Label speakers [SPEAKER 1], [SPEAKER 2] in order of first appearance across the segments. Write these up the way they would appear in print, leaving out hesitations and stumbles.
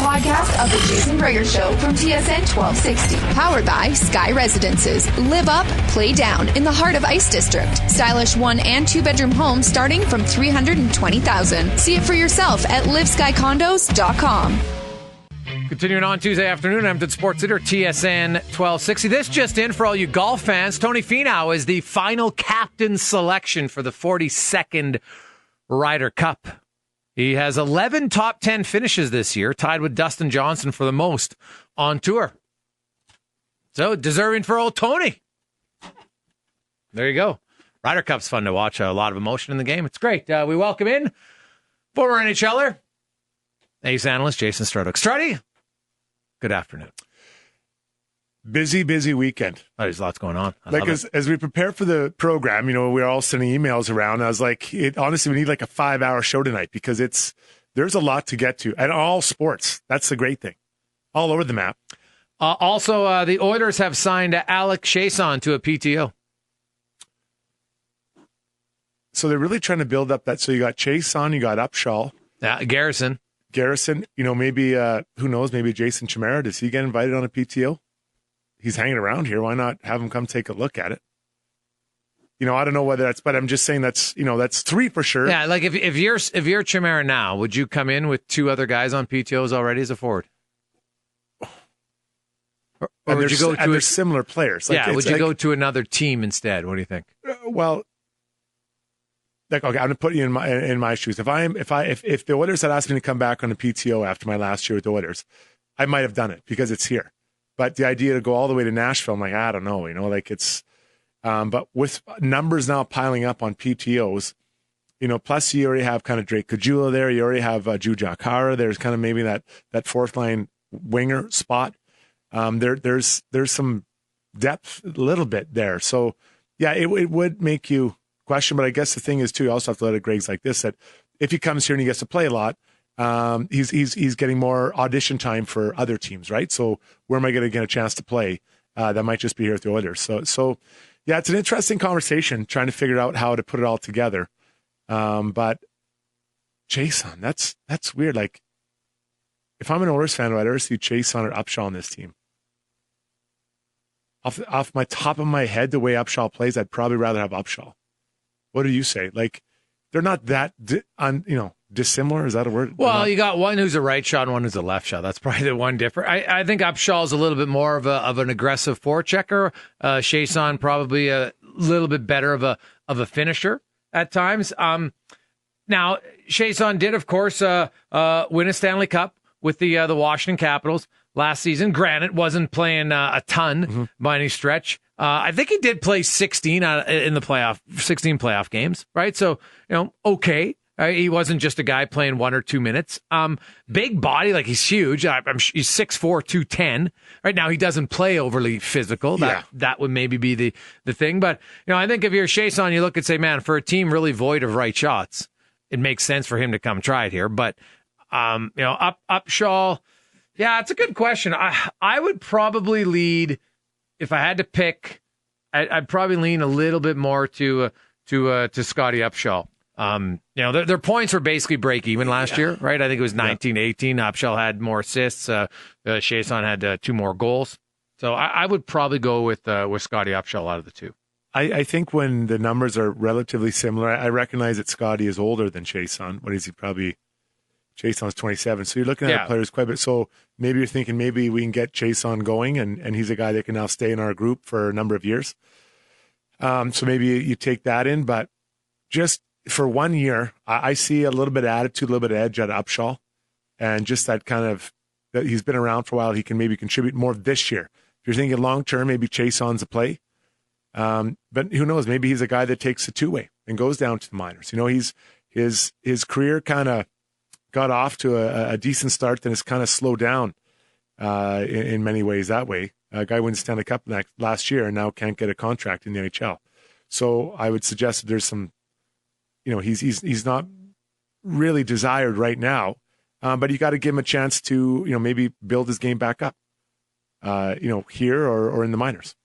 [SPEAKER 1] podcast of The Jason Gregor Show from TSN 1260. Powered by Sky Residences. Live up, play down in the heart of Ice District. Stylish 1- and 2-bedroom homes starting from $320,000. See it for yourself at liveskycondos.com.
[SPEAKER 2] Continuing on Tuesday afternoon, Edmonton Sports Leader, TSN 1260. This just in for all you golf fans. Tony Finau is the final captain selection for the 42nd Ryder Cup. He has 11 top 10 finishes this year, tied with Dustin Johnson for the most on tour. So, deserving for old Tony. There you go. Ryder Cup's fun to watch. A lot of emotion in the game. It's great. We welcome in former NHLer, ace analyst Jason Strudwick. Struddy, good afternoon.
[SPEAKER 3] Busy
[SPEAKER 2] Oh,
[SPEAKER 3] weekend.
[SPEAKER 2] there's lots going on.
[SPEAKER 3] As we prepare for the program, we're all sending emails around. I was like, honestly, we need like a 5-hour show tonight because there's a lot to get to. And all sports. That's the great thing. All over the map.
[SPEAKER 2] Also, the Oilers have signed Alex Chiasson to a PTO.
[SPEAKER 3] So they're really trying to build up that. So you got Chiasson, you got Upshaw.
[SPEAKER 2] Garrison,
[SPEAKER 3] maybe, who knows, maybe Jason Chimera. Does he get invited on a PTO? He's hanging around here. Why not have him come take a look at it? I don't know whether that's, but I'm just saying that's 3 for sure.
[SPEAKER 2] Yeah, like if you're Chimera now, would you come in with 2 other guys on PTOs already as a forward? Or would you go to
[SPEAKER 3] similar players?
[SPEAKER 2] Would you go to another team instead? What do you think?
[SPEAKER 3] Okay, I'm gonna put you in my shoes. If the Oilers had asked me to come back on the PTO after my last year with the Oilers, I might have done it because it's here. But the idea to go all the way to Nashville, I'm like, I don't know, it's. But with numbers now piling up on PTOs, plus you already have kind of Drake Caggiula there. You already have Juju Kara. There's kind of maybe that fourth line winger spot. There's some depth a little bit there. So yeah, it would make you question. But I guess the thing is too, you also have to let it Greg's like this, that if he comes here and he gets to play a lot, he's getting more audition time for other teams, right? So where am I going to get a chance to play? That might just be here at the Oilers. So yeah, it's an interesting conversation trying to figure out how to put it all together. But Chiasson, that's weird. Like if I'm an Oilers fan, I'd ever see Chiasson or Upshaw on this team. Off my top of my head, the way Upshaw plays, I'd probably rather have Upshaw. What do you say? Like they're not that dissimilar, is that a word?
[SPEAKER 2] Well, you got one who's a right shot and one who's a left shot. That's probably the one difference. I think Upshaw's a little bit more of an aggressive forechecker. Chiasson probably a little bit better of a finisher at times. Now, Chiasson did, of course, win a Stanley Cup with the Washington Capitals last season. Granted, wasn't playing a ton by any stretch. I think he did play 16 playoff games, right? So, okay. He wasn't just a guy playing 1 or 2 minutes. Big body, like he's huge. He's 6'4", 210. Right now, he doesn't play overly physical. That would maybe be the thing. But I think if you're Chiasson, you look and say, man, for a team really void of right shots, it makes sense for him to come try it here. But Upshaw, yeah, it's a good question. I would probably lead, if I had to pick, I'd probably lean a little bit more to Scotty Upshaw. Their points were basically break even last year, right? I think it was 19-18. Upshaw had more assists. Chiasson had 2 more goals. So I would probably go with Scotty Upshaw out of the 2.
[SPEAKER 3] I think when the numbers are relatively similar, I recognize that Scotty is older than Chiasson. What is he? Probably Chiasson's 27. So you're looking at players quite a bit. So maybe you're thinking maybe we can get Chiasson going, and he's a guy that can now stay in our group for a number of years. So maybe you take that in, but just for 1 year, I see a little bit of attitude, a little bit of edge at Upshaw, and just that kind of that he's been around for a while. He can maybe contribute more this year. If you're thinking long term, maybe Chiasson's a play. But who knows? Maybe he's a guy that takes a 2-way and goes down to the minors. His career kind of got off to a decent start, then it's kind of slowed down in many ways that way. A guy wins Stanley Cup last year and now can't get a contract in the NHL. So I would suggest that there's some, he's not really desired right now, but you got to give him a chance to, maybe build his game back up, here or in the minors.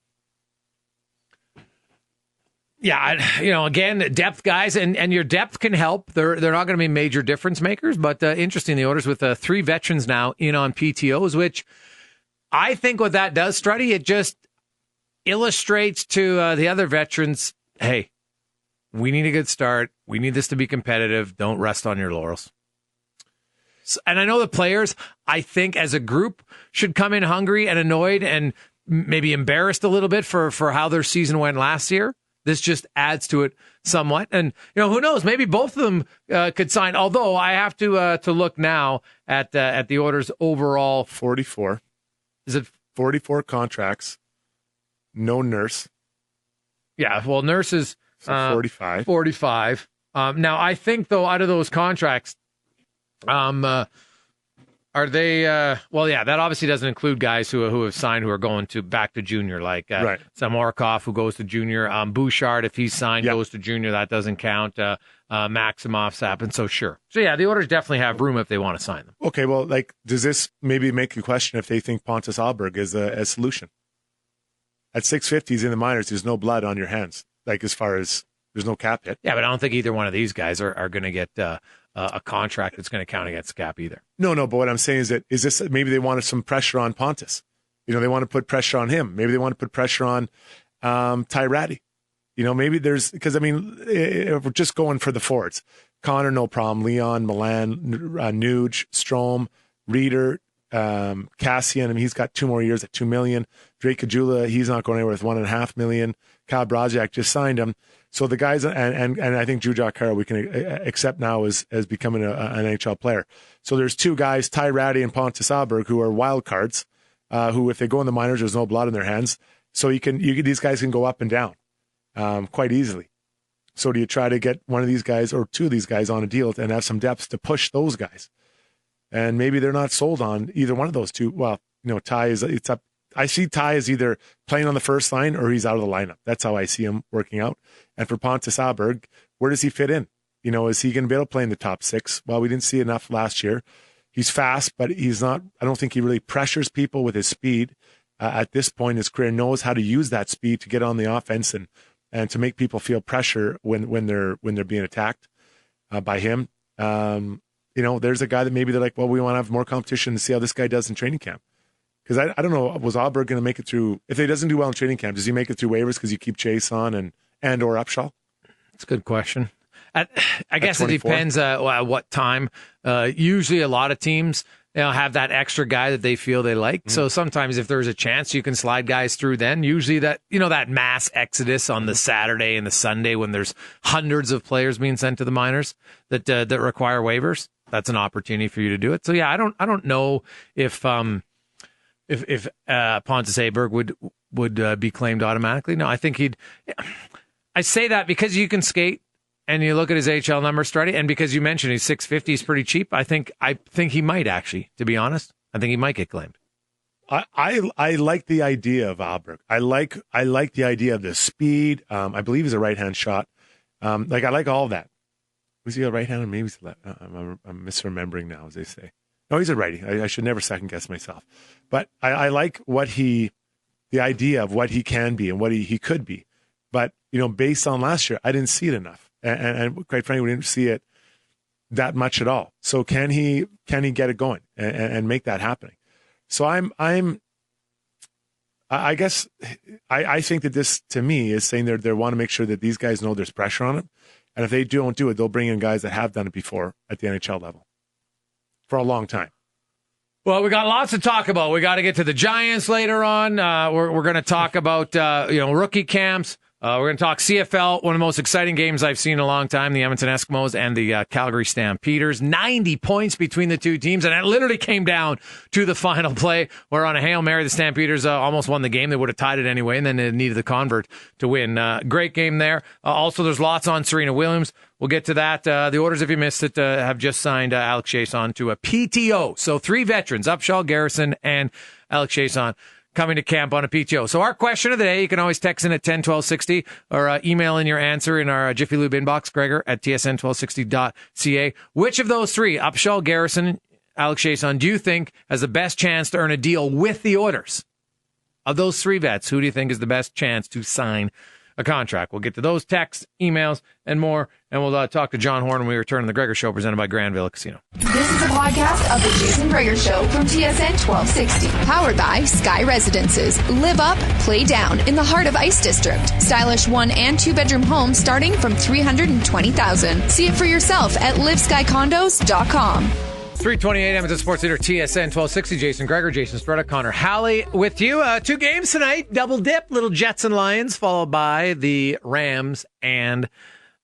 [SPEAKER 2] Yeah, again, depth guys, and your depth can help. They're not going to be major difference makers, but interesting, the Oilers with 3 veterans now in on PTOs, which I think what that does, Struddy, it just illustrates to the other veterans, hey, we need a good start. We need this to be competitive. Don't rest on your laurels. So, and I know the players, I think, as a group, should come in hungry and annoyed and maybe embarrassed a little bit for how their season went last year. This just adds to it somewhat. And, who knows? Maybe both of them could sign. Although I have to look now at the Oilers' overall.
[SPEAKER 3] 44.
[SPEAKER 2] Is it
[SPEAKER 3] 44 contracts? No Nurse.
[SPEAKER 2] Yeah, well, Nurse is
[SPEAKER 3] 45.
[SPEAKER 2] 45. Now, I think, though, out of those contracts, are they? Well, yeah, that obviously doesn't include guys who have signed who are going back to junior, like
[SPEAKER 3] right.
[SPEAKER 2] Samorikov, who goes to junior. Bouchard, if he's signed, goes to junior. That doesn't count. Maximov's happened, so sure. So yeah, the Oilers definitely have room if they want to sign them.
[SPEAKER 3] Okay, well, does this maybe make you question if they think Pontus Ahlberg is a solution? At 650s in the minors, there's no blood on your hands. As far as there's no cap hit.
[SPEAKER 2] Yeah, but I don't think either one of these guys are going to get a contract that's going to count against cap either.
[SPEAKER 3] No, but what I'm saying is this maybe they wanted some pressure on Pontus. They want to put pressure on him. Maybe they want to put pressure on Ty Ratty. Maybe there's, because if we're just going for the forwards, Connor, no problem. Leon, Milan, Nuge, Strome, Reeder, Cassian. He's got 2 more years at $2 million. Drake Kajula, he's not going anywhere with $1.5 million. Kyle Brodziak just signed him. So the guys, and I think Jujhar Khaira we can accept now as becoming an NHL player. So there's 2 guys, Ty Ratty and Pontus Ahlberg, who are wild cards, who if they go in the minors, there's no blood in their hands. So these guys can go up and down quite easily. So do you try to get one of these guys or 2 of these guys on a deal and have some depth to push those guys? And maybe they're not sold on either one of those 2. Well, Ty it's up. I see Ty as either playing on the first line or he's out of the lineup. That's how I see him working out. And for Pontus Ahlberg, where does he fit in? Is he going to be able to play in the top 6? Well, we didn't see enough last year. He's fast, but he's not. I don't think he really pressures people with his speed. At this point in his career, knows how to use that speed to get on the offense and to make people feel pressure when they're being attacked by him. There's a guy that maybe they're like, well, we want to have more competition to see how this guy does in training camp. Because I don't know, was Ahlberg going to make it through? If he doesn't do well in training camp, does he make it through waivers because you keep Chase on and or Upshaw?
[SPEAKER 2] That's a good question. I guess it depends what time. Usually a lot of teams have that extra guy that they feel they like. Mm-hmm. So sometimes if there's a chance, you can slide guys through then. Usually that mass exodus on the Saturday and the Sunday when there's hundreds of players being sent to the minors that require waivers, that's an opportunity for you to do it. So yeah, I don't know if Pontus Ahlberg would be claimed automatically. No, I think I say that because you can skate and you look at his HL number, Struddy, and because you mentioned he's 650 is pretty cheap. I think he might actually, to be honest. I think he might get claimed.
[SPEAKER 3] I like the idea of Ahlberg. I like the idea of the speed. I believe he's a right-hand shot. I like all of that. Was he a right-hander? Maybe he's left. I'm misremembering now, as they say. No, he's a righty. I should never second guess myself. But I like the idea of what he can be and what he could be. But, based on last year, I didn't see it enough. And quite frankly, we didn't see it that much at all. So can he get it going and make that happening? So I guess I think that this, to me, is saying they want to make sure that these guys know there's pressure on them. And if they don't do it, they'll bring in guys that have done it before at the NHL level for a long time.
[SPEAKER 2] Well, we got lots to talk about. We got to get to the Giants later on. We're going to talk about rookie camps. We're going to talk CFL, one of the most exciting games I've seen in a long time, the Edmonton Eskimos and the Calgary Stampeders. 90 points between the two teams, and it literally came down to the final play where on a Hail Mary, the Stampeders almost won the game. They would have tied it anyway, and then they needed the convert to win. Great game there. Also, there's lots on Serena Williams. We'll get to that. The Oilers, if you missed it, have just signed Alex Chiasson to a PTO. So 3 veterans, Upshaw, Garrison, and Alex Chiasson, coming to camp on a PTO. So our question of the day, you can always text in at 10-1260 or email in your answer in our Jiffy Lube inbox, Gregor at tsn1260.ca. Which of those 3, Upshaw, Garrison, Alex Chiasson, do you think has the best chance to earn a deal with the Oilers? Of those 3 vets, who do you think is the best chance to sign a contract. We'll get to those texts, emails, and more, and we'll talk to John Horn when we return on the Gregor Show, presented by Grand Villa Casino.
[SPEAKER 1] This is a podcast of the Jason Gregor Show from TSN 1260, powered by Sky Residences. Live up, play down in the heart of Ice District. Stylish 1- and 2-bedroom homes starting from $320,000. See it for yourself at liveskycondos.com.
[SPEAKER 2] 328 Edmonton Sports Leader TSN 1260. Jason Gregor, Jason Strutta, Connor Halley with you. 2 games tonight. Double dip. Little Jets and Lions, followed by the Rams and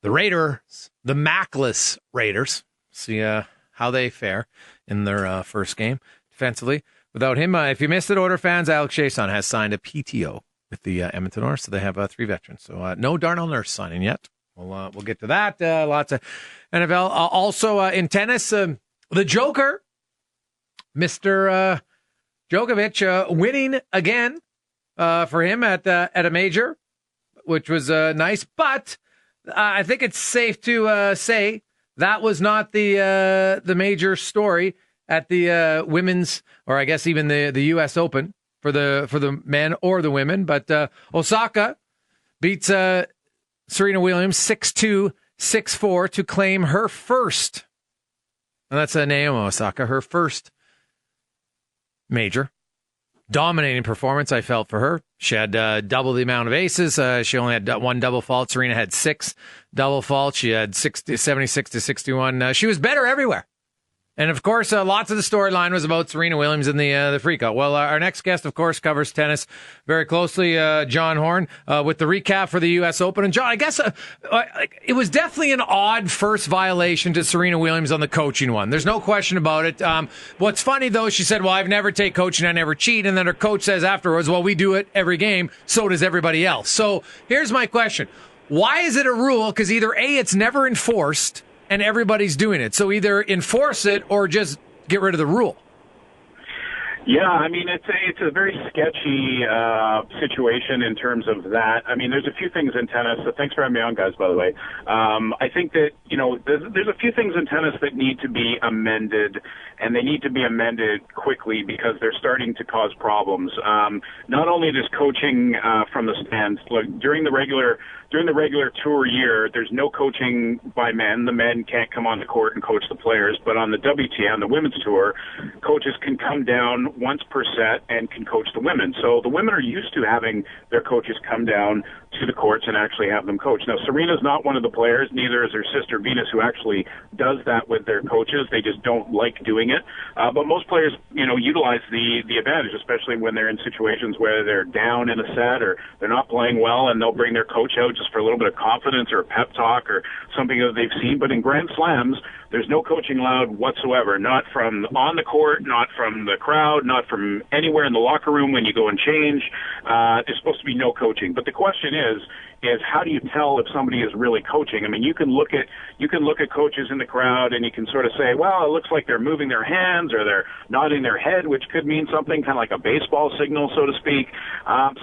[SPEAKER 2] the Raiders, the Mackless Raiders. See how they fare in their first game defensively. Without him, if you missed it, Oilers fans, Alex Chiasson has signed a PTO with the Edmonton Oilers, so they have 3 veterans. So no Darnell Nurse signing yet. We'll get to that. Lots of NFL. Also in tennis, the Joker, Mr. Djokovic, winning again for him at a major, which was nice. But I think it's safe to say that was not the major story at the women's, or I guess even the U.S. Open for the men or the women. But Osaka beats Serena Williams 6-2, 6-4 to claim her first. And that's Naomi Osaka, her first major. Dominating performance, I felt, for her. She had double the amount of aces. She only had 1 double fault. Serena had 6 double faults. She had 76 to 61. She was better everywhere. And, of course, lots of the storyline was about Serena Williams and the freakout. Well, our next guest, of course, covers tennis very closely, John Horn, with the recap for the U.S. Open. And, John, I guess it was definitely an odd first violation to Serena Williams on the coaching one. There's no question about it. What's funny, though, she said, well, I've never take coaching, I never cheat. And then her coach says afterwards, well, we do it every game, so does everybody else. So here's my question. Why is it a rule? Because either A, it's never enforced, and everybody's doing it. So either enforce it or just get rid of the rule.
[SPEAKER 4] Yeah, I mean, it's a very sketchy situation in terms of that. I mean, there's a few things in tennis. So thanks for having me on, guys, by the way. I think that, there's a few things in tennis that need to be amended, and they need to be amended quickly because they're starting to cause problems. Not only does coaching from the stands, look, during the regular tour year, there's no coaching by men. The men can't come on the court and coach the players. But on the WTA, the women's tour, coaches can come down once per set and can coach the women. So the women are used to having their coaches come down to the courts and actually have them coach. Now, Serena's not one of the players, neither is her sister Venus, who actually does that with their coaches. They just don't like doing it. But most players, utilize the advantage, especially when they're in situations where they're down in a set or they're not playing well, and they'll bring their coach out just for a little bit of confidence or a pep talk or something that they've seen. But in Grand Slams, there's no coaching allowed whatsoever, not from on the court, not from the crowd, not from anywhere in the locker room when you go and change. There's supposed to be no coaching. But the question is how do you tell if somebody is really coaching? I mean, you can look at coaches in the crowd and you can sort of say, well, it looks like they're moving their hands or they're nodding their head, which could mean something, kind of like a baseball signal, so to speak.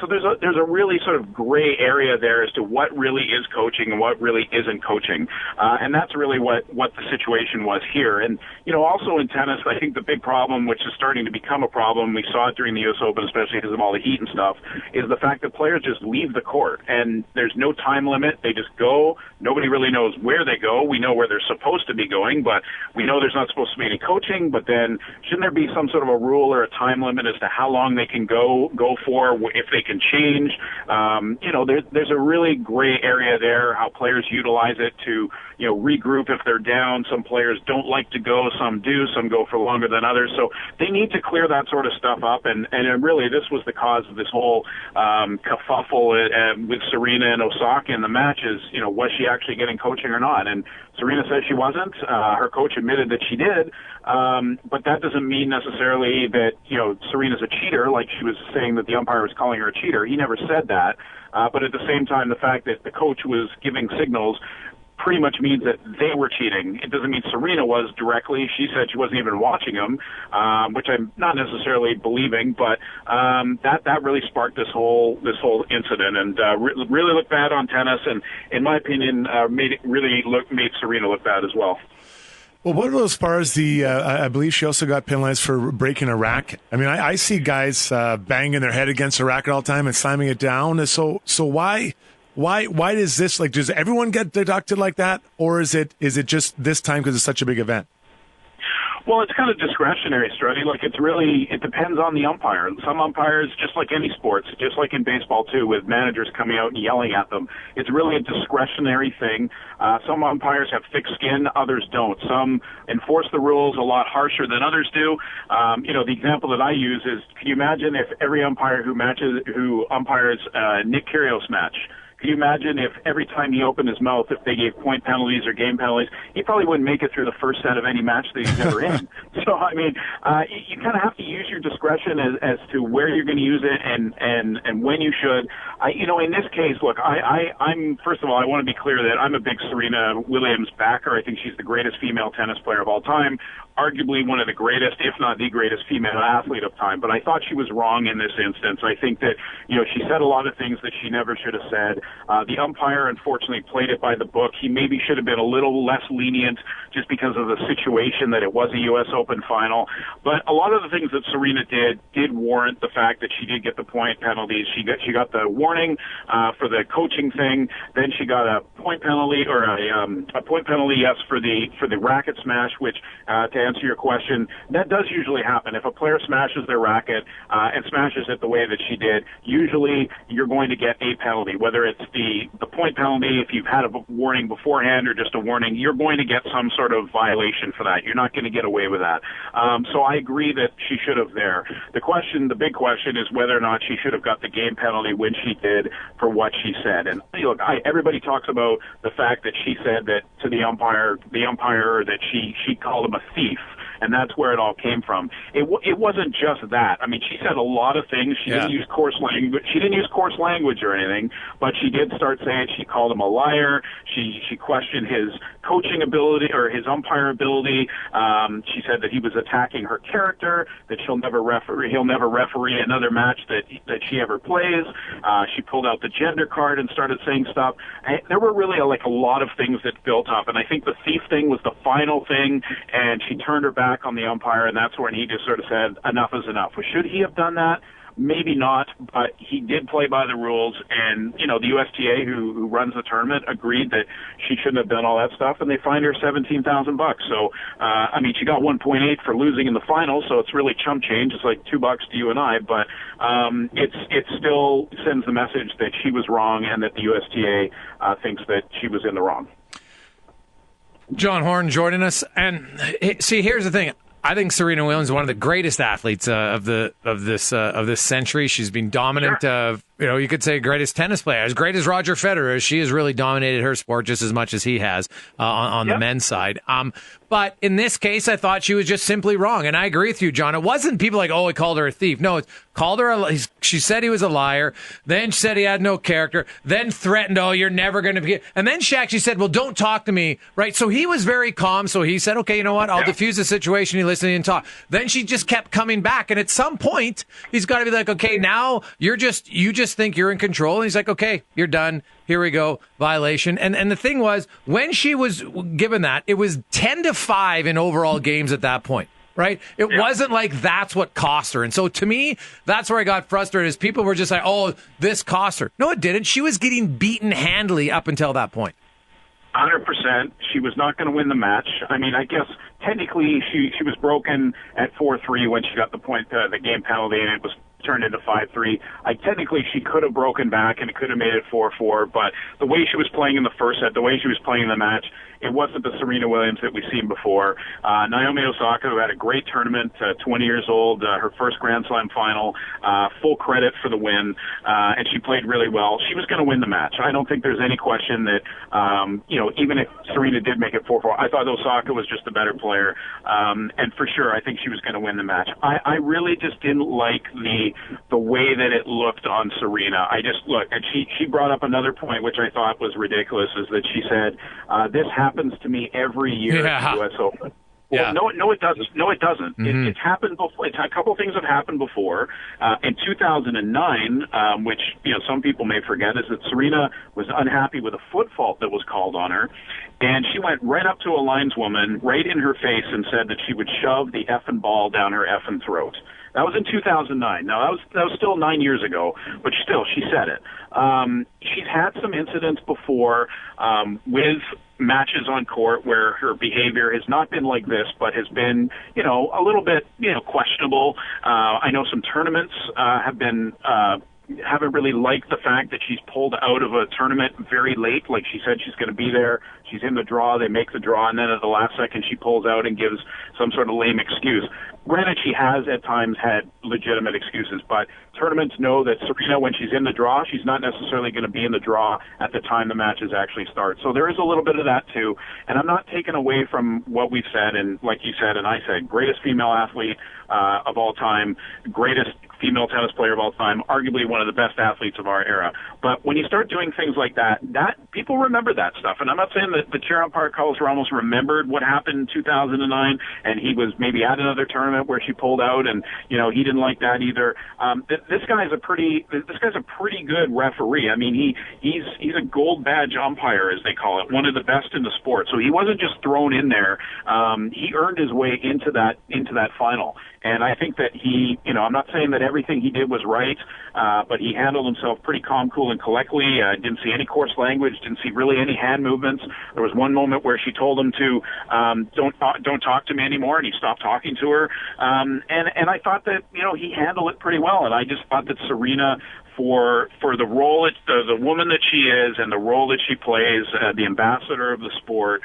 [SPEAKER 4] So there's a really sort of gray area there as to what really is coaching and what really isn't coaching. And that's really what the situation was here. And, also in tennis, I think the big problem, which is starting to become a problem, we saw it during the U.S. Open, especially because of all the heat and stuff, is the fact that players just leave the court and there's no time limit. They just go. Nobody really knows where they go. We know where they're supposed to be going, but we know there's not supposed to be any coaching. But then shouldn't there be some sort of a rule or a time limit as to how long they can go for, if they can change? There's a really gray area there, how players utilize it to, regroup if they're down. Some players don't like to go. Some do. Some go for longer than others. So they need to clear that sort of stuff up. And really, this was the cause of this whole kerfuffle with Serena and Osaka in the matches. Was she actually getting coaching or not? And Serena says she wasn't. Her coach admitted that she did. But that doesn't mean necessarily that, Serena's a cheater, like she was saying that the umpire was calling her a cheater. He never said that. But at the same time, the fact that the coach was giving signals pretty much means that they were cheating. It doesn't mean Serena was directly. She said she wasn't even watching them, which I'm not necessarily believing, but that really sparked this whole incident and really looked bad on tennis, and in my opinion, made Serena look bad as well.
[SPEAKER 3] Well, what about as far as the, I believe she also got penalized for breaking a racket. I mean, I see guys banging their head against a racket all the time and slamming it down. So why Why does this, like, does everyone get deducted like that, or is it just this time because it's such a big event?
[SPEAKER 4] Well, it's kind of discretionary, Struddy. Like, it depends on the umpire. Some umpires, just like any sports, just like in baseball too, with managers coming out and yelling at them, it's really a discretionary thing. Some umpires have thick skin, others don't. Some enforce the rules a lot harsher than others do. The example that I use is, can you imagine if every umpire who umpires Nick Kyrgios match, can you imagine if every time he opened his mouth, if they gave point penalties or game penalties, he probably wouldn't make it through the first set of any match that he's ever in. So, I mean, you kind of have to use your discretion as to where you're going to use it and when you should. In this case, look, I'm first of all, I want to be clear that I'm a big Serena Williams backer. I think she's the greatest female tennis player of all time, arguably one of the greatest, if not the greatest female athlete of time. But I thought she was wrong in this instance. I think that, she said a lot of things that she never should have said. The umpire, unfortunately, played it by the book. He maybe should have been a little less lenient just because of the situation that it was a U.S. Open final. But a lot of the things that Serena did warrant the fact that she did get the point penalties. She got the warning for the coaching thing. Then she got a point penalty or a point penalty, yes, for the racket smash, which, to answer your question, that does usually happen. If a player smashes their racket and smashes it the way that she did, usually you're going to get a penalty, whether it's the point penalty, if you've had a warning beforehand or just a warning, you're going to get some sort of violation for that. You're not going to get away with that. So I agree that she should have there. The big question is whether or not she should have got the game penalty when she did for what she said. And look, everybody talks about the fact that she said that to the umpire that she called him a thief. And that's where it all came from. It wasn't just that. I mean, she said a lot of things. She didn't use coarse language. She didn't use coarse language or anything, but she did start saying she called him a liar. She questioned his coaching ability or his umpire ability. She said that he was attacking her character, that he'll never referee another match that she ever plays. She pulled out the gender card and started saying stuff. There were really a lot of things that built up, and I think the thief thing was the final thing, and she turned her back on the umpire, and that's when he just sort of said, enough is enough. Well, should he have done that? Maybe not, but he did play by the rules, and, the USTA, who runs the tournament, agreed that she shouldn't have done all that stuff, and they fined her $17,000. So, she got 1.8 for losing in the final, so it's really chump change. It's like $2 to you and I, but it still sends the message that she was wrong and that the USTA thinks that she was in the wrong.
[SPEAKER 2] John Horn joining us, and see, here's the thing. I think Serena Williams is one of the greatest athletes of this century. She's been dominant.
[SPEAKER 4] Sure.
[SPEAKER 2] You could say greatest tennis player, as great as Roger Federer. She has really dominated her sport just as much as he has on the men's side. But in this case, I thought she was just simply wrong, and I agree with you, John. It wasn't people like, he called her a thief. No, it called her. She said he was a liar. Then she said he had no character. Then threatened, you're never going to be. And then she actually said, well, don't talk to me, right? So he was very calm. So he said, okay, you know what? I'll diffuse the situation. He listened and talked. Then she just kept coming back, and at some point, he's got to be like, okay, now you just think you're in control. And he's like, okay, you're done. Here we go. Violation. And the thing was, when she was given that, it was 10-5 in overall games at that point, right? It wasn't like that's what cost her. And so to me, that's where I got frustrated, is people were just like, this cost her. No, it didn't. She was getting beaten handily up until that point.
[SPEAKER 4] 100%. She was not going to win the match. I mean, I guess technically she was broken at 4-3 when she got the game penalty, and it was turned into 5-3. Technically, she could have broken back, and it could have made it 4-4, but the way she was playing in the first set, the way she was playing in the match, it wasn't the Serena Williams that we've seen before. Naomi Osaka, who had a great tournament, 20 years old, her first Grand Slam final, full credit for the win, and she played really well. She was going to win the match. I don't think there's any question that, even if Serena did make it 4-4, I thought Osaka was just the better player, and for sure, I think she was going to win the match. I really just didn't like the way that it looked on Serena. And she brought up another point, which I thought was ridiculous, is that she said, this happens to me every year at the U.S. Open. Well, no, it doesn't. No, it doesn't.
[SPEAKER 2] Mm-hmm.
[SPEAKER 4] It's happened before. A couple of things have happened before. In 2009, which some people may forget, is that Serena was unhappy with a foot fault that was called on her, And she went right up to a lineswoman, right in her face, and said that she would shove the effing ball down her effing throat. That was in 2009. Now, that was still 9 years ago, but still, she said it. She's had some incidents before with matches on court where her behavior has not been like this, but has been, a little bit, questionable. I know some tournaments haven't really liked the fact that she's pulled out of a tournament very late. Like she said, she's going to be there. She's in the draw. They make the draw, and then at the last second, she pulls out and gives some sort of lame excuse. Granted, she has at times had legitimate excuses, but tournaments know that Serena, when she's in the draw, she's not necessarily going to be in the draw at the time the matches actually start. So there is a little bit of that too. And I'm not taking away from what we've said, and like you said and I said, greatest female athlete of all time, greatest female tennis player of all time, arguably one of the best athletes of our era. But when you start doing things like that people remember that stuff. And I'm not saying that the chair umpire, Carlos Ramos, remembered what happened in 2009, and he was maybe at another tournament where she pulled out, and he didn't like that either. This guy's a pretty good referee. I mean, he's a gold badge umpire, as they call it, one of the best in the sport. So he wasn't just thrown in there. He earned his way into that final. And I think that I'm not saying that everything he did was right, but he handled himself pretty calm, cool, and collectly. Didn't see any coarse language, didn't see really any hand movements. There was one moment where she told him to don't talk to me anymore, and he stopped talking to her. And I thought that he handled it pretty well. And I just thought that Serena, for the role, the woman that she is, and the role that she plays, the ambassador of the sport,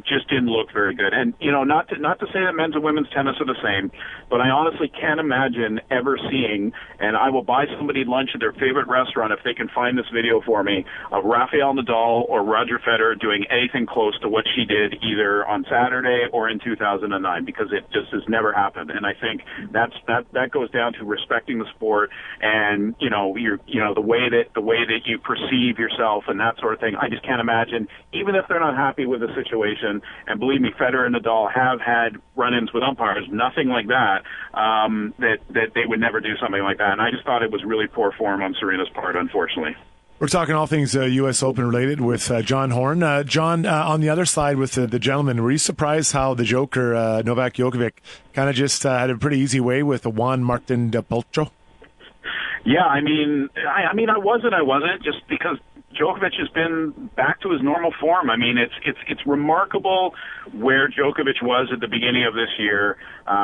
[SPEAKER 4] just didn't look very good. And not to say that men's and women's tennis are the same, but I honestly can't imagine ever seeing, and I will buy somebody lunch at their favorite restaurant if they can find this video for me, of Rafael Nadal or Roger Federer doing anything close to what she did either on Saturday or in 2009, because it just has never happened. And I think that goes down to respecting the sport and the way that you perceive yourself and that sort of thing. I just can't imagine, even if they're not happy with the situation, and believe me, Federer and Nadal have had run-ins with umpires, nothing like that, that they would never do something like that. And I just thought it was really poor form on Serena's part, unfortunately.
[SPEAKER 3] We're talking all things U.S. Open related with John Horn. John, on the other side with the gentleman, were you surprised how the Joker, Novak Djokovic, kind of just had a pretty easy way with Juan Martín del Potro?
[SPEAKER 4] Yeah, I wasn't, just because Djokovic has been back to his normal form. I mean, it's remarkable where Djokovic was at the beginning of this year,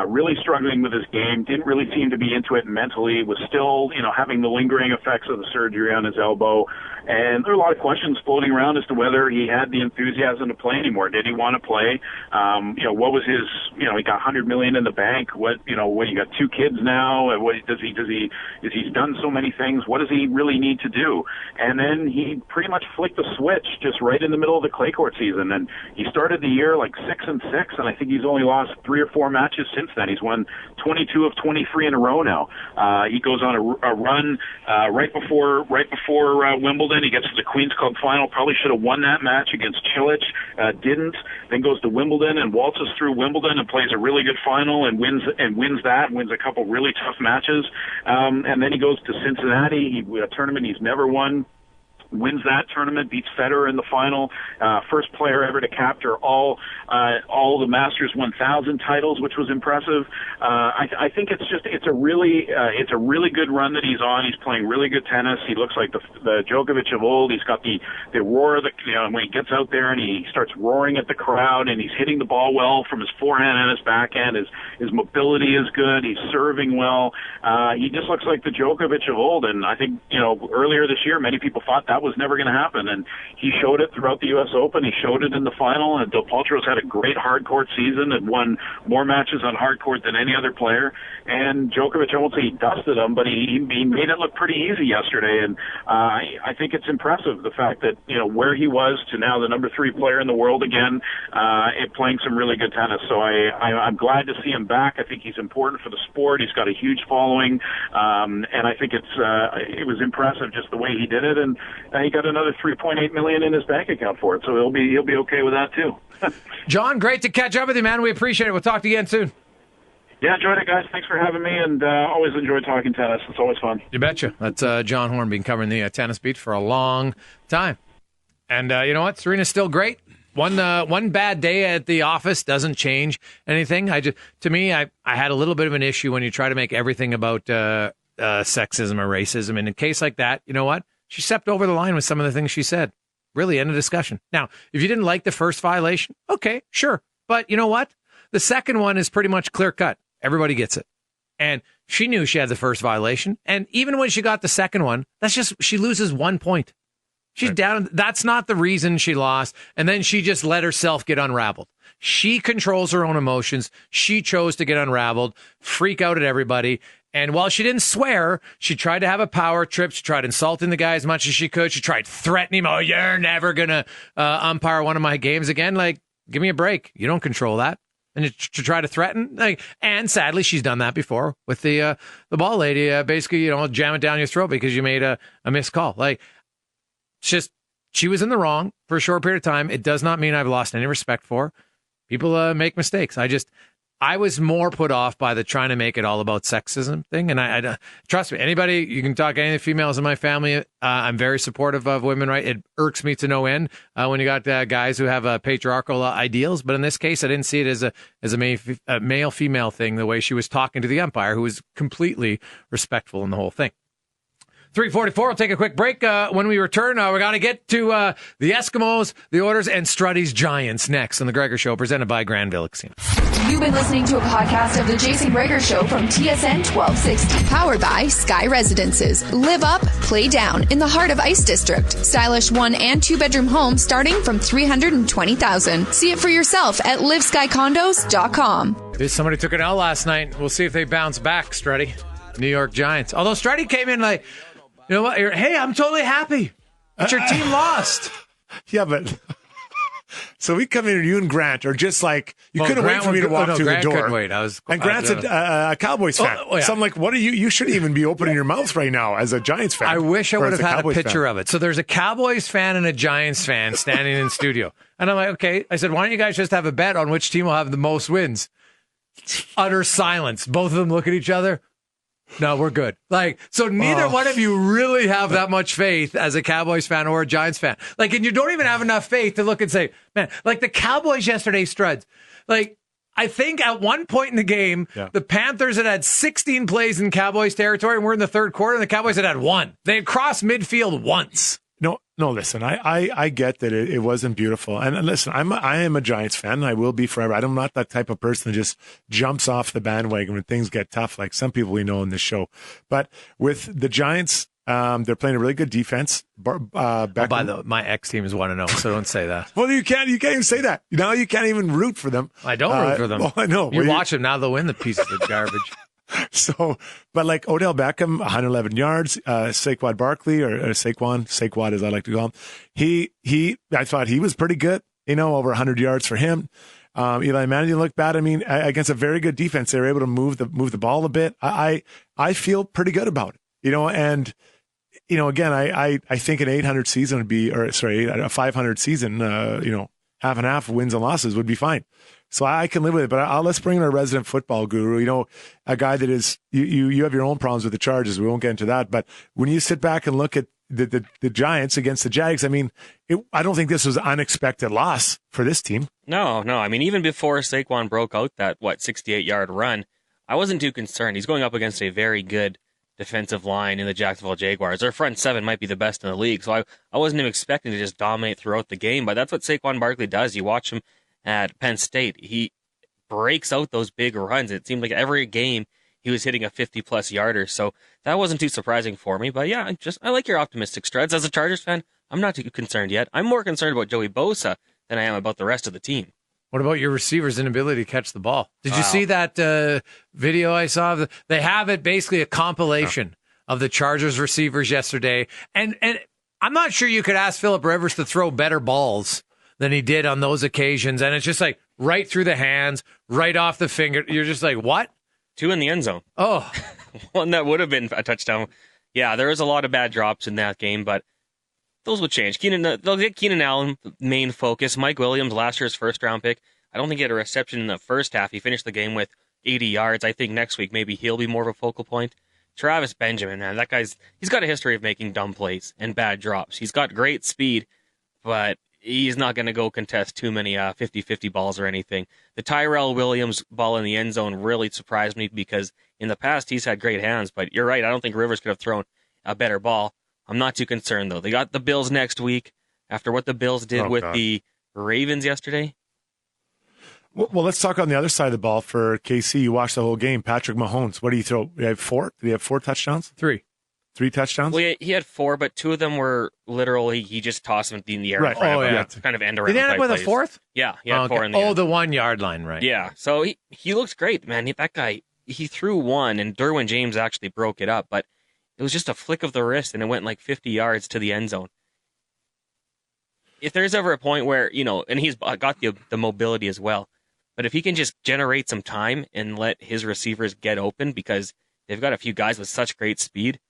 [SPEAKER 4] really struggling with his game, didn't really seem to be into it mentally, was still, having the lingering effects of the surgery on his elbow. And there are a lot of questions floating around as to whether he had the enthusiasm to play anymore. Did he want to play? What was his, he got $100 million in the bank. You got 2 kids now. He's done so many things. What does he really need to do? And then he pretty much flicked the switch just right in the middle of the clay court season. And he started the year like 6-6, and I think he's only lost 3 or 4 matches since then. He's won 22 of 23 in a row now. He goes on a run right before Wimbledon. He gets to the Queen's Club final. Probably should have won that match against Cilic. Didn't. Then goes to Wimbledon and waltzes through Wimbledon and plays a really good final and wins a couple really tough matches. And then he goes to Cincinnati, a tournament he's never won. Wins that tournament, beats Federer in the final, first player ever to capture all the Masters 1000 titles, which was impressive. I think it's a really good run that he's on. He's playing really good tennis. He looks like the Djokovic of old. He's got the roar of when he gets out there and he starts roaring at the crowd, and he's hitting the ball well from his forehand and his backhand. His mobility is good. He's serving well. He just looks like the Djokovic of old. And I think earlier this year, many people thought that was never going to happen, and he showed it throughout the U.S. Open. He showed it in the final, and Del Potro's had a great hard court season and won more matches on hard court than any other player. And Djokovic, I won't say he dusted him, but he made it look pretty easy yesterday. And I think it's impressive, the fact that where he was to now the number 3 player in the world again, and playing some really good tennis. So I'm glad to see him back. I think he's important for the sport. He's got a huge following, and I think it was impressive just the way he did it. And he got another $3.8 million in his bank account for it, so he'll be okay with that too.
[SPEAKER 2] John, great to catch up with you, man. We appreciate it. We'll talk to you again soon.
[SPEAKER 4] Yeah, enjoyed it, guys. Thanks for having me, and always enjoyed talking tennis. It's always fun.
[SPEAKER 2] You betcha. That's John Horn, been covering the tennis beat for a long time. And you know what? Serena's still great. one bad day at the office doesn't change anything. To me, I had a little bit of an issue when you try to make everything about sexism or racism. And in a case like that, you know what? She stepped over the line with some of the things she said. Really, end of discussion. Now, if you didn't like the first violation, okay, sure. But you know what? The second one is pretty much clear cut. Everybody gets it. And she knew she had the first violation. And even when she got the second one, she loses 1 point. She's down. That's not the reason she lost. And then she just let herself get unraveled. She controls her own emotions. She chose to get unraveled, freak out at everybody. And while she didn't swear, she tried to have a power trip. She tried insulting the guy as much as she could. She tried threatening him. Oh, you're never going to umpire one of my games again. Like, give me a break. You don't control that. And to try to threaten. And sadly, she's done that before with the ball lady. Basically, jam it down your throat because you made a missed call. Like, it's just, she was in the wrong for a short period of time. It does not mean I've lost any respect for her. People make mistakes. I was more put off by the trying to make it all about sexism thing. And I trust me, anybody, you can talk to any of the females in my family. I'm very supportive of women, right? It irks me to no end when you got guys who have patriarchal ideals. But in this case, I didn't see it as a male-female thing, the way she was talking to the umpire, who was completely respectful in the whole thing. 3:44, we'll take a quick break. When we return, we're going to get to the Eskimos, the Oilers, and Strutty's Giants next on The Gregor Show, presented by Granville Casino.
[SPEAKER 1] You've been listening to a podcast of The Jason Gregor Show from TSN 1260. Powered by Sky Residences. Live up, play down in the heart of Ice District. Stylish 1 and 2 bedroom homes starting from $320,000. See it for yourself at liveskycondos.com.
[SPEAKER 2] Somebody took an L last night. We'll see if they bounce back, Strutty. New York Giants. Although Strutty came in like, you know what? Hey, I'm totally happy that your team lost.
[SPEAKER 3] Yeah, but so we come in, you and Grant are just like, couldn't wait for me to walk through
[SPEAKER 2] Grant
[SPEAKER 3] the door.
[SPEAKER 2] Couldn't wait.
[SPEAKER 3] And Grant's a Cowboys fan. Yeah. So I'm like, what are you? You shouldn't even be opening your mouth right now as a Giants fan.
[SPEAKER 2] I wish I would have had a picture of it. So there's a Cowboys fan and a Giants fan standing in studio. And I'm like, okay. I said, why don't you guys just have a bet on which team will have the most wins? Utter silence. Both of them look at each other. No, we're good. So neither one of you really have that much faith as a Cowboys fan or a Giants fan. And you don't even have enough faith to look and say, man, the Cowboys yesterday, Struds. I think at one point in the game, the Panthers had 16 plays in Cowboys territory, and we're in the third quarter, and the Cowboys had 1. They had crossed midfield once.
[SPEAKER 3] No, listen, I get that it wasn't beautiful. And listen, I am a Giants fan, and I will be forever. I'm not that type of person that just jumps off the bandwagon when things get tough, like some people we know in this show. But with the Giants, they're playing a really good defense.
[SPEAKER 2] My ex team is 1-0, so don't say that.
[SPEAKER 3] Well, you can't even say that. Now you can't even root for them.
[SPEAKER 2] I don't root for them.
[SPEAKER 3] Well, I know.
[SPEAKER 2] You watch them, now they'll win the pieces of garbage.
[SPEAKER 3] So, but Odell Beckham, 111 yards, Saquon Barkley or Saquon as I like to call him. I thought he was pretty good, over 100 yards for him. Eli Manning didn't look bad. I mean, against a very good defense, they were able to move the ball a bit. I feel pretty good about it, and, again, I think an 800 season would be, a 500 season, half and half wins and losses would be fine. So I can live with it, but let's bring in our resident football guru, a guy that is, you have your own problems with the Chargers. We won't get into that. But when you sit back and look at the Giants against the Jags, I mean, I don't think this was an unexpected loss for this team.
[SPEAKER 5] No. I mean, even before Saquon broke out that, 68-yard run, I wasn't too concerned. He's going up against a very good defensive line in the Jacksonville Jaguars. Their front seven might be the best in the league. So I wasn't even expecting to just dominate throughout the game, but that's what Saquon Barkley does. You watch him at Penn State, he breaks out those big runs. It seemed like every game he was hitting a 50-plus yarder, so that wasn't too surprising for me. But yeah, I like your optimistic, Struds. As a Chargers fan, I'm not too concerned yet. I'm more concerned about Joey Bosa than I am about the rest of the team.
[SPEAKER 2] What about your receiver's inability to catch the ball? Did you see that video I saw? They have it basically a compilation of the Chargers receivers yesterday, and I'm not sure you could ask Phillip Rivers to throw better balls than he did on those occasions. And it's just right through the hands, right off the finger. You're just like, what?
[SPEAKER 5] 2 in the end zone.
[SPEAKER 2] Oh.
[SPEAKER 5] One that would have been a touchdown. Yeah, there was a lot of bad drops in that game, but those would change. They'll get Keenan Allen main focus. Mike Williams, last year's first-round pick. I don't think he had a reception in the first half. He finished the game with 80 yards. I think next week maybe he'll be more of a focal point. Travis Benjamin, man, he's got a history of making dumb plays and bad drops. He's got great speed, but he's not going to go contest too many 50-50 balls or anything. The Tyrell Williams ball in the end zone really surprised me because in the past he's had great hands, but you're right. I don't think Rivers could have thrown a better ball. I'm not too concerned, though. They got the Bills next week after what the Bills did the Ravens yesterday.
[SPEAKER 3] Well, let's talk on the other side of the ball for KC. You watched the whole game. Patrick Mahomes, what do you throw? Did he have 4? Did he have 4 touchdowns?
[SPEAKER 2] 3.
[SPEAKER 3] 3 touchdowns?
[SPEAKER 5] Well, he had 4, but 2 of them were literal. He just tossed them in the air.
[SPEAKER 3] Right.
[SPEAKER 5] Kind of end around.
[SPEAKER 2] Did he end up with a 4th?
[SPEAKER 5] Yeah, he had 4 in the end.
[SPEAKER 2] The 1 yard line, right?
[SPEAKER 5] Yeah, so he looks great, man. That guy, he threw one, and Derwin James actually broke it up, but it was just a flick of the wrist, and it went like 50 yards to the end zone. If there's ever a point where, and he's got the mobility as well, but if he can just generate some time and let his receivers get open, because they've got a few guys with such great speed,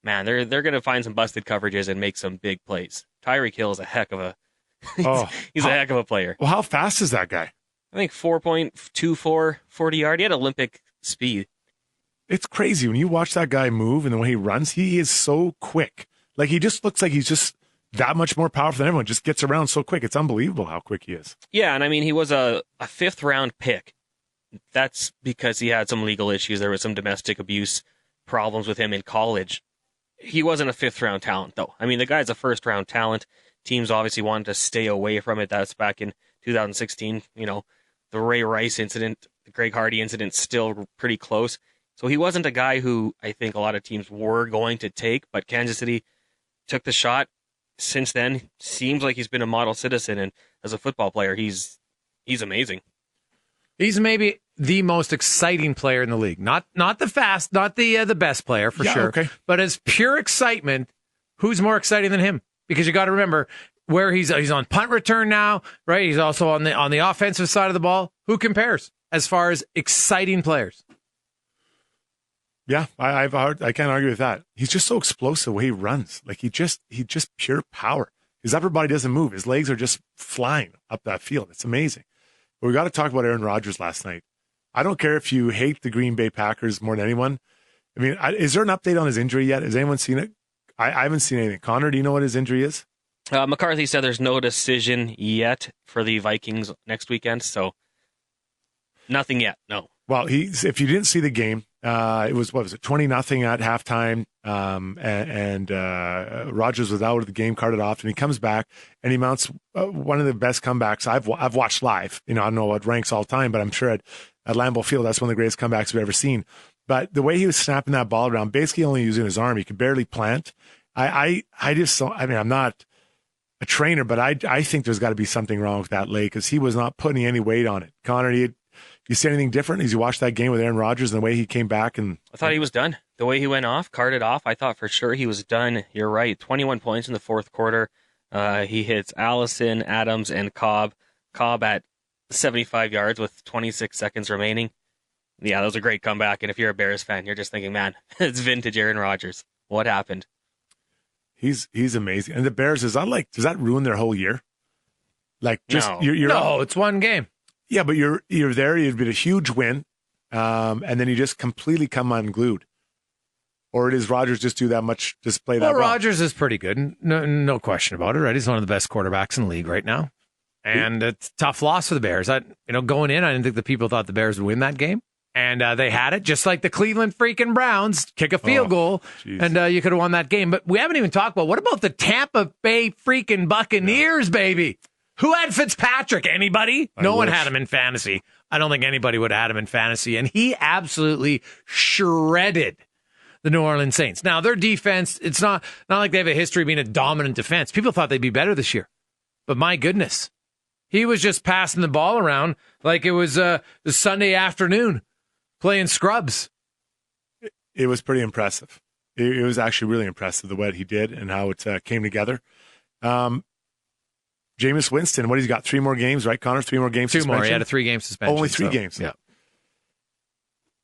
[SPEAKER 5] man, they're going to find some busted coverages and make some big plays. Tyreek Hill is a heck of a he's a heck of a player.
[SPEAKER 3] Well, how fast is that guy?
[SPEAKER 5] I think 4.24 40-yard. He had Olympic speed.
[SPEAKER 3] It's crazy when you watch that guy move and the way he runs. He is so quick. Like, he just looks like he's just that much more powerful than everyone. Just gets around so quick. It's unbelievable how quick he is.
[SPEAKER 5] Yeah, and I mean, he was a 5th-round pick. That's because he had some legal issues. There was some domestic abuse problems with him in college. He wasn't a 5th-round talent, though. I mean, the guy's a 1st-round talent. Teams obviously wanted to stay away from it. That's back in 2016. The Ray Rice incident, the Greg Hardy incident, still pretty close. So he wasn't a guy who I think a lot of teams were going to take, but Kansas City took the shot. Since then, seems like he's been a model citizen, and as a football player, he's amazing.
[SPEAKER 2] He's maybe the most exciting player in the league. Not the best player for sure.
[SPEAKER 3] Okay.
[SPEAKER 2] But as pure excitement, who's more exciting than him? Because you got to remember where he's on punt return now, right? He's also on the offensive side of the ball. Who compares as far as exciting players?
[SPEAKER 3] Yeah, I can't argue with that. He's just so explosive the way he runs. Like, he just pure power. His upper body doesn't move. His legs are just flying up that field. It's amazing. But we got to talk about Aaron Rodgers last night. I don't care if you hate the Green Bay Packers more than anyone. I mean, is there an update on his injury yet? Has anyone seen it? I haven't seen anything. Connor, do you know what his injury is?
[SPEAKER 5] McCarthy said there's no decision yet for the Vikings next weekend, so nothing yet, no.
[SPEAKER 3] Well, if you didn't see the game, it was 20-0 at halftime, and Rodgers was out of the game, carted off, and he comes back and he mounts one of the best comebacks I've watched live. I don't know what ranks all time, but I'm sure at Lambeau Field that's one of the greatest comebacks we've ever seen. But the way he was snapping that ball around, basically only using his arm, he could barely plant. I'm not a trainer, but I think there's got to be something wrong with that leg because he was not putting any weight on it. Connor, you see anything different as you watched that game with Aaron Rodgers and the way he came back? And
[SPEAKER 5] I thought he was done. The way he went off, carted off, I thought for sure he was done. You're right. 21 points in the 4th quarter. He hits Allison, Adams, and Cobb. Cobb at 75 yards with 26 seconds remaining. Yeah, that was a great comeback. And if you're a Bears fan, you're just thinking, man, it's vintage Aaron Rodgers. What happened?
[SPEAKER 3] He's amazing. And the Bears, does that ruin their whole year? Like, just
[SPEAKER 5] No.
[SPEAKER 2] No, it's one game.
[SPEAKER 3] Yeah, but you're there. You've been a huge win, and then you just completely come unglued. Or does Rodgers just do that much? Just play that well?
[SPEAKER 2] Rodgers is pretty good. No question about it. Right, he's one of the best quarterbacks in the league right now, and it's a tough loss for the Bears. Going in, I didn't think the people thought the Bears would win that game, and they had it just like the Cleveland freaking Browns kick a field goal, and you could have won that game. But we haven't even talked about what about the Tampa Bay freaking Buccaneers, baby. Who had Fitzpatrick? Anybody? No one had him in fantasy. I don't think anybody would have had him in fantasy. And he absolutely shredded the New Orleans Saints. Now, their defense, it's not like they have a history of being a dominant defense. People thought they'd be better this year. But my goodness, he was just passing the ball around like it was the Sunday afternoon playing scrubs.
[SPEAKER 3] It was pretty impressive. It was actually really impressive, the way he did and how it came together. Jameis Winston, he's got 3 more games, right, Connor? 3 more games.
[SPEAKER 2] 2 more. He had a 3-game suspension.
[SPEAKER 3] Only 3 games.
[SPEAKER 2] Yeah.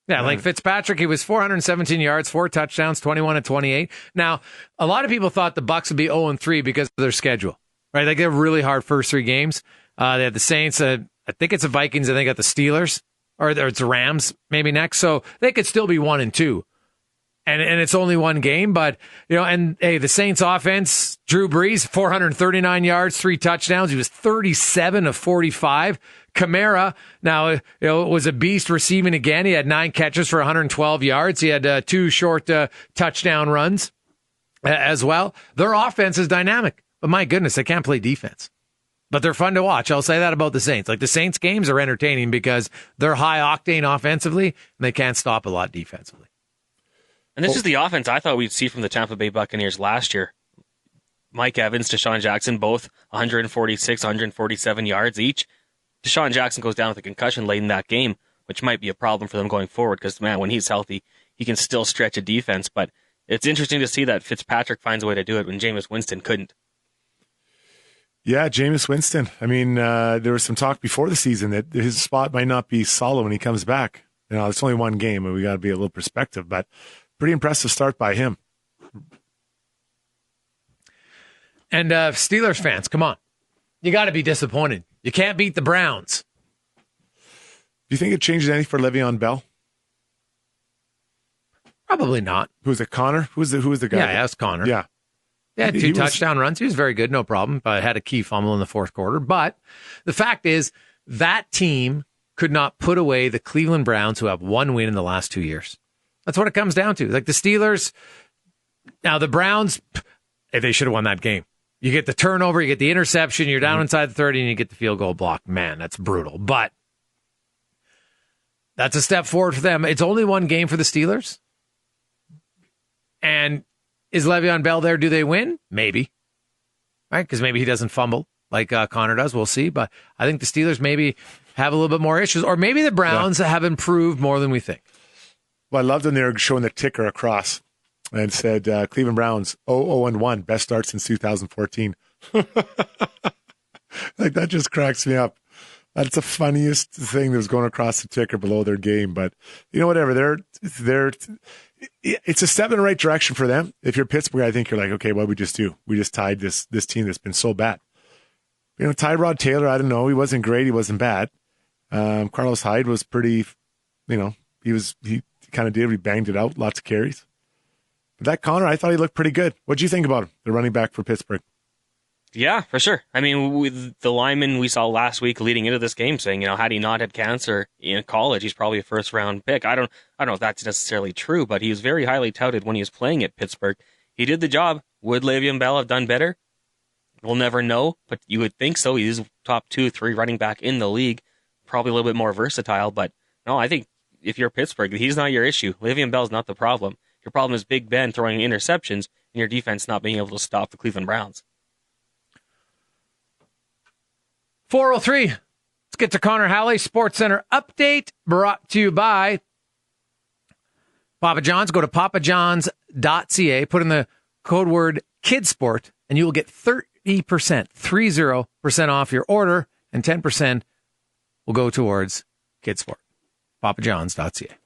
[SPEAKER 2] Yeah, like Fitzpatrick, he was 417 yards, 4 touchdowns, 21-28. Now, a lot of people thought the Bucs would be 0-3 because of their schedule, right? Like, they have really hard first 3 games. They have the Saints. I think it's the Vikings, and they got the Steelers, or it's the Rams maybe next. So they could still be 1-2. And it's only 1 game, but, and hey, the Saints offense Drew Brees, 439 yards, 3 touchdowns. He was 37 of 45. Kamara, now, was a beast receiving again. He had 9 catches for 112 yards. He had 2 short touchdown runs as well. Their offense is dynamic, but my goodness, they can't play defense. But they're fun to watch. I'll say that about the Saints. Like, the Saints games are entertaining because they're high octane offensively and they can't stop a lot defensively.
[SPEAKER 5] And this is the offense I thought we'd see from the Tampa Bay Buccaneers last year. Mike Evans, Deshaun Jackson, both 146, 147 yards each. Deshaun Jackson goes down with a concussion late in that game, which might be a problem for them going forward because, man, when he's healthy, he can still stretch a defense. But it's interesting to see that Fitzpatrick finds a way to do it when Jameis Winston couldn't.
[SPEAKER 3] Yeah, Jameis Winston. I mean, there was some talk before the season that his spot might not be solid when he comes back. It's only one game, and we got to be a little perspective, but pretty impressive start by him.
[SPEAKER 2] And Steelers fans, come on. You got to be disappointed. You can't beat the Browns.
[SPEAKER 3] Do you think it changes anything for Le'Veon Bell?
[SPEAKER 2] Probably not.
[SPEAKER 3] Who was it, Connor? Who was the guy?
[SPEAKER 2] Yeah, that's Connor.
[SPEAKER 3] Yeah.
[SPEAKER 2] Yeah, 2 touchdown runs. He was very good, no problem. But had a key fumble in the fourth quarter. But the fact is, that team could not put away the Cleveland Browns, who have 1 win in the last 2 years. That's what it comes down to. Like the Steelers, now the Browns, they should have won that game. You get the turnover, you get the interception, you're down inside the 30, and you get the field goal block. Man, that's brutal. But that's a step forward for them. It's only 1 game for the Steelers. And is Le'Veon Bell there? Do they win? Maybe. Right? Because maybe he doesn't fumble like Connor does. We'll see. But I think the Steelers maybe have a little bit more issues. Or maybe the Browns have improved more than we think.
[SPEAKER 3] Well, I loved when they were showing the ticker across and said Cleveland Browns 0-1, best start since 2014. Like, that just cracks me up. That's the funniest thing that was going across the ticker below their game. But, whatever. It's a step in the right direction for them. If you're Pittsburgh, I think you're like, okay, what did we just do? We just tied this team that's been so bad. Tyrod Taylor, I don't know. He wasn't great. He wasn't bad. Carlos Hyde was pretty, he kind of did. He banged it out, lots of carries. But that Connor, I thought he looked pretty good. What do you think about him, the running back for Pittsburgh?
[SPEAKER 5] Yeah, for sure. I mean, with the lineman we saw last week leading into this game saying, had he not had cancer in college, he's probably a first-round pick. I don't know if that's necessarily true, but he was very highly touted when he was playing at Pittsburgh. He did the job. Would Le'Veon Bell have done better? We'll never know, but you would think so. He's top 2-3 running back in the league, probably a little bit more versatile. But no, I think if you're Pittsburgh, he's not your issue. Le'Veon Bell's not the problem. Your problem is Big Ben throwing interceptions and your defense not being able to stop the Cleveland Browns.
[SPEAKER 2] 4:03. Let's get to Connor Halley Sports Center update brought to you by Papa John's. Go to papajohns.ca, put in the code word KIDSPORT, and you will get 30% off your order, and 10% will go towards KIDSPORT. papajohns.ca.